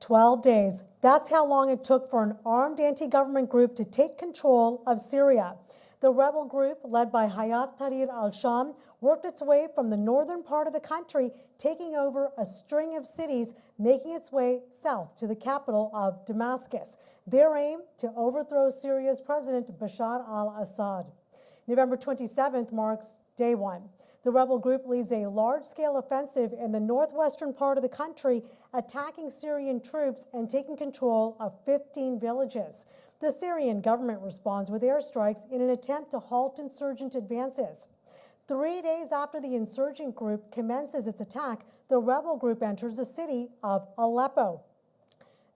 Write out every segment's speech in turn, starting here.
12 days. That's how long it took for an armed anti-government group to take control of Syria. The rebel group, led by Hayat Tahrir al-Sham, worked its way from the northern part of the country, taking over a string of cities, making its way south to the capital of Damascus. Their aim, to overthrow Syria's president, Bashar al-Assad. November 27th marks day one. The rebel group leads a large-scale offensive in the northwestern part of the country, attacking Syrian troops and taking control of 15 villages. The Syrian government responds with airstrikes in an attempt to halt insurgent advances. 3 days after the insurgent group commences its attack, the rebel group enters the city of Aleppo.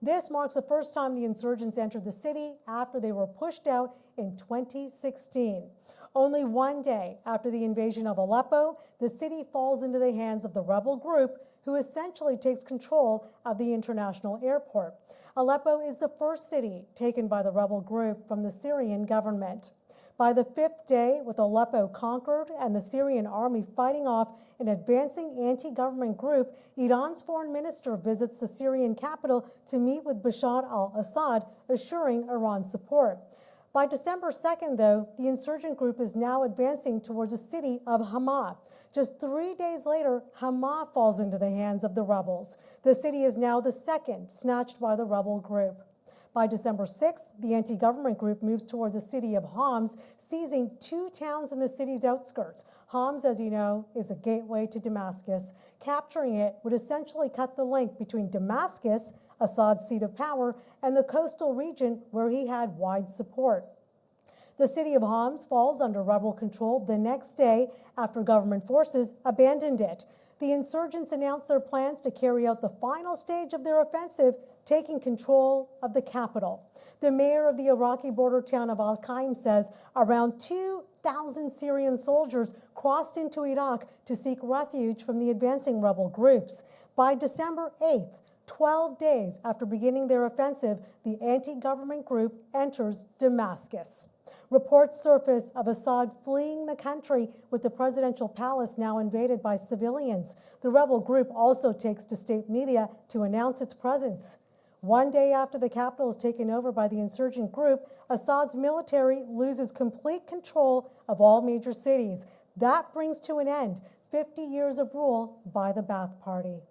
This marks the first time the insurgents entered the city after they were pushed out in 2016. Only 1 day after the invasion of Aleppo, the city falls into the hands of the rebel group, who essentially takes control of the international airport. Aleppo is the first city taken by the rebel group from the Syrian government. By the 5th day, with Aleppo conquered and the Syrian army fighting off an advancing anti-government group, Iran's foreign minister visits the Syrian capital to meet with Bashar al-Assad, assuring Iran's support. By December 2nd, though, the insurgent group is now advancing towards the city of Hama. Just 3 days later, Hama falls into the hands of the rebels. The city is now the second snatched by the rebel group. By December 6th, the anti-government group moves toward the city of Homs, seizing 2 towns in the city's outskirts. Homs, as you know, is a gateway to Damascus. Capturing it would essentially cut the link between Damascus, Assad's seat of power, and the coastal region where he had wide support. The city of Homs falls under rebel control the next day after government forces abandoned it. The insurgents announced their plans to carry out the final stage of their offensive, taking control of the capital. The mayor of the Iraqi border town of Al-Qaim says around 2,000 Syrian soldiers crossed into Iraq to seek refuge from the advancing rebel groups. By December 8th, 12 days after beginning their offensive, the anti-government group enters Damascus. Reports surface of Assad fleeing the country, with the presidential palace now invaded by civilians. The rebel group also takes to state media to announce its presence. 1 day after the capital is taken over by the insurgent group, Assad's military loses complete control of all major cities. That brings to an end 50 years of rule by the Ba'ath Party.